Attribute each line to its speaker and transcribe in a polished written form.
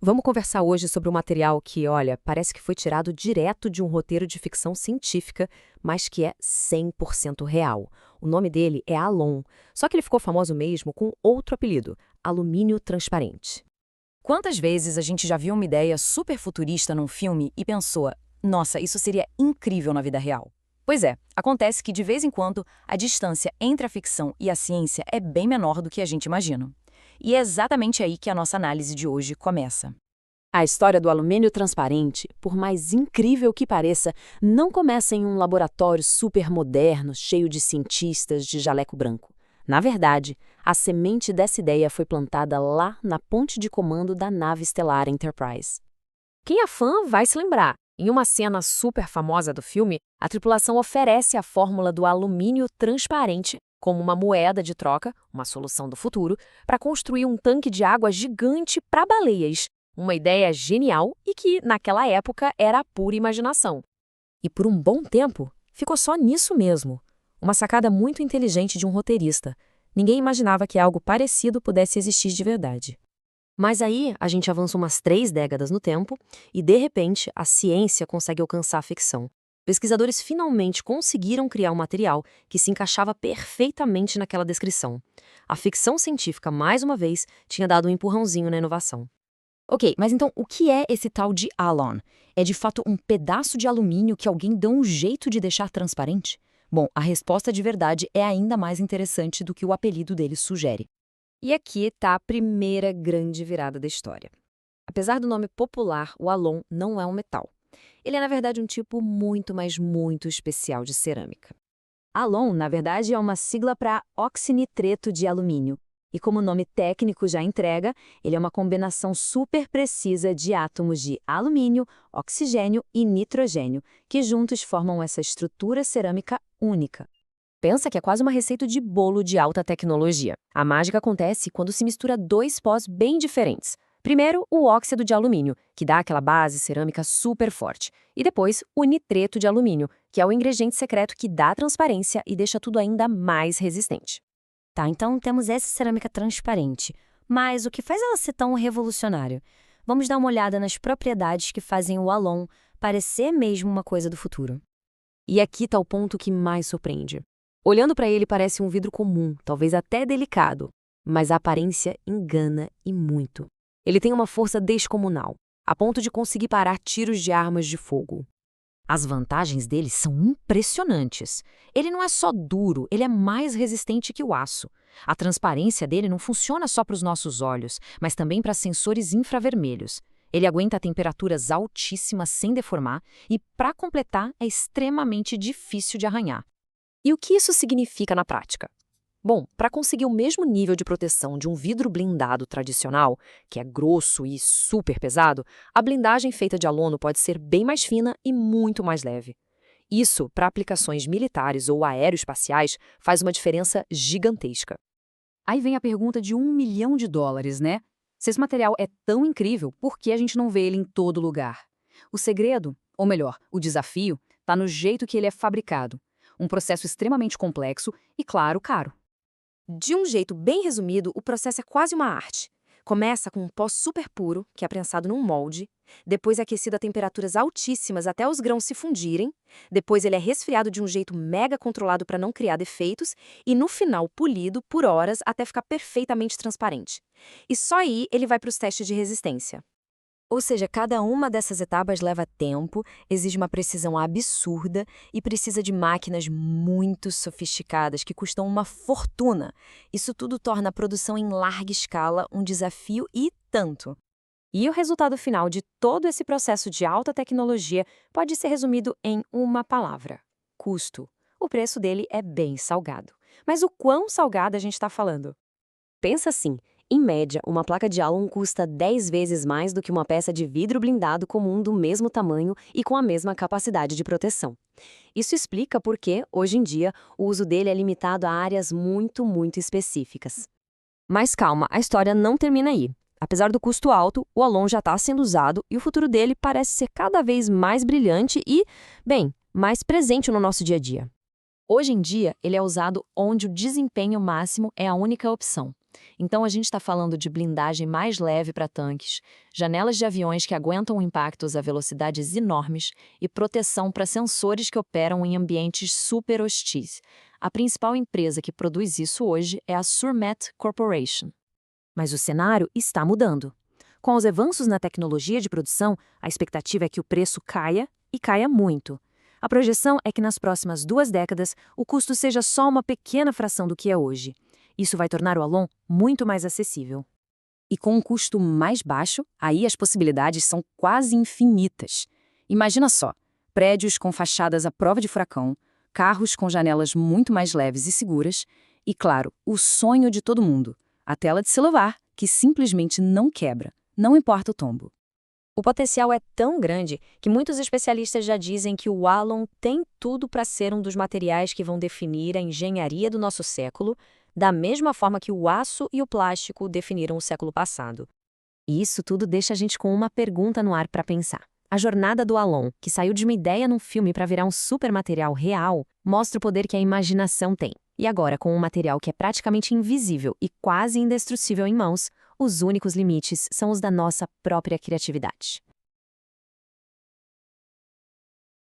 Speaker 1: Vamos conversar hoje sobre um material que, olha, parece que foi tirado direto de um roteiro de ficção científica, mas que é 100% real. O nome dele é Alon, só que ele ficou famoso mesmo com outro apelido, alumínio transparente.
Speaker 2: Quantas vezes a gente já viu uma ideia super futurista num filme e pensou, nossa, isso seria incrível na vida real? Pois é, acontece que de vez em quando a distância entre a ficção e a ciência é bem menor do que a gente imagina. E é exatamente aí que a nossa análise de hoje começa.
Speaker 1: A história do alumínio transparente, por mais incrível que pareça, não começa em um laboratório super moderno, cheio de cientistas de jaleco branco. Na verdade, a semente dessa ideia foi plantada lá na ponte de comando da nave estelar Enterprise. Quem é fã vai se lembrar. Em uma cena super famosa do filme, a tripulação oferece a fórmula do alumínio transparente como uma moeda de troca, uma solução do futuro, para construir um tanque de água gigante para baleias. Uma ideia genial e que, naquela época, era a pura imaginação. E por um bom tempo, ficou só nisso mesmo. Uma sacada muito inteligente de um roteirista. Ninguém imaginava que algo parecido pudesse existir de verdade. Mas aí, a gente avança umas 3 décadas no tempo e, de repente, a ciência consegue alcançar a ficção. Pesquisadores finalmente conseguiram criar um material que se encaixava perfeitamente naquela descrição. A ficção científica, mais uma vez, tinha dado um empurrãozinho na inovação.
Speaker 2: Ok, mas então o que é esse tal de Alon? É de fato um pedaço de alumínio que alguém deu um jeito de deixar transparente? Bom, a resposta de verdade é ainda mais interessante do que o apelido dele sugere.
Speaker 1: E aqui está a primeira grande virada da história. Apesar do nome popular, o Alon não é um metal. Ele é, na verdade, um tipo muito, mas muito especial de cerâmica.
Speaker 2: Alon, na verdade, é uma sigla para oxinitreto de alumínio. E como o nome técnico já entrega, ele é uma combinação super precisa de átomos de alumínio, oxigênio e nitrogênio, que juntos formam essa estrutura cerâmica única.
Speaker 1: Pensa que é quase uma receita de bolo de alta tecnologia. A mágica acontece quando se mistura 2 pós bem diferentes. Primeiro, o óxido de alumínio, que dá aquela base cerâmica super forte. E depois, o nitreto de alumínio, que é o ingrediente secreto que dá transparência e deixa tudo ainda mais resistente.
Speaker 3: Tá, então temos essa cerâmica transparente. Mas o que faz ela ser tão revolucionária? Vamos dar uma olhada nas propriedades que fazem o Alon parecer mesmo uma coisa do futuro.
Speaker 1: E aqui está o ponto que mais surpreende. Olhando para ele parece um vidro comum, talvez até delicado, mas a aparência engana e muito. Ele tem uma força descomunal, a ponto de conseguir parar tiros de armas de fogo.
Speaker 2: As vantagens dele são impressionantes. Ele não é só duro, ele é mais resistente que o aço. A transparência dele não funciona só para os nossos olhos, mas também para sensores infravermelhos. Ele aguenta temperaturas altíssimas sem deformar e, para completar, é extremamente difícil de arranhar.
Speaker 1: E o que isso significa na prática? Bom, para conseguir o mesmo nível de proteção de um vidro blindado tradicional, que é grosso e super pesado, a blindagem feita de alono pode ser bem mais fina e muito mais leve. Isso, para aplicações militares ou aeroespaciais, faz uma diferença gigantesca.
Speaker 2: Aí vem a pergunta de $1 milhão, né? Se esse material é tão incrível, por que a gente não vê ele em todo lugar? O segredo, ou melhor, o desafio, está no jeito que ele é fabricado. Um processo extremamente complexo e, claro, caro.
Speaker 1: De um jeito bem resumido, o processo é quase uma arte. Começa com um pó super puro, que é prensado num molde, depois é aquecido a temperaturas altíssimas até os grãos se fundirem, depois ele é resfriado de um jeito mega controlado para não criar defeitos e, no final, polido por horas até ficar perfeitamente transparente. E só aí ele vai para os testes de resistência. Ou seja, cada uma dessas etapas leva tempo, exige uma precisão absurda e precisa de máquinas muito sofisticadas que custam uma fortuna. Isso tudo torna a produção em larga escala um desafio e tanto. E o resultado final de todo esse processo de alta tecnologia pode ser resumido em uma palavra: custo. O preço dele é bem salgado. Mas o quão salgado a gente está falando? Pensa assim. Em média, uma placa de Alon custa 10 vezes mais do que uma peça de vidro blindado comum do mesmo tamanho e com a mesma capacidade de proteção. Isso explica por que, hoje em dia, o uso dele é limitado a áreas muito específicas. Mas calma, a história não termina aí. Apesar do custo alto, o Alon já está sendo usado e o futuro dele parece ser cada vez mais brilhante e, bem, mais presente no nosso dia a dia. Hoje em dia, ele é usado onde o desempenho máximo é a única opção.
Speaker 2: Então a gente está falando de blindagem mais leve para tanques, janelas de aviões que aguentam impactos a velocidades enormes e proteção para sensores que operam em ambientes super hostis. A principal empresa que produz isso hoje é a Surmet Corporation.
Speaker 1: Mas o cenário está mudando. Com os avanços na tecnologia de produção, a expectativa é que o preço caia e caia muito. A projeção é que nas próximas 2 décadas o custo seja só uma pequena fração do que é hoje. Isso vai tornar o Alon muito mais acessível. E com um custo mais baixo, aí as possibilidades são quase infinitas. Imagina só, prédios com fachadas à prova de furacão, carros com janelas muito mais leves e seguras e, claro, o sonho de todo mundo, a tela de celular, que simplesmente não quebra, não importa o tombo.
Speaker 3: O potencial é tão grande que muitos especialistas já dizem que o Alon tem tudo para ser um dos materiais que vão definir a engenharia do nosso século, da mesma forma que o aço e o plástico definiram o século passado.
Speaker 1: E isso tudo deixa a gente com uma pergunta no ar para pensar. A jornada do Alon, que saiu de uma ideia num filme para virar um super material real, mostra o poder que a imaginação tem. E agora, com um material que é praticamente invisível e quase indestrutível em mãos, os únicos limites são os da nossa própria criatividade.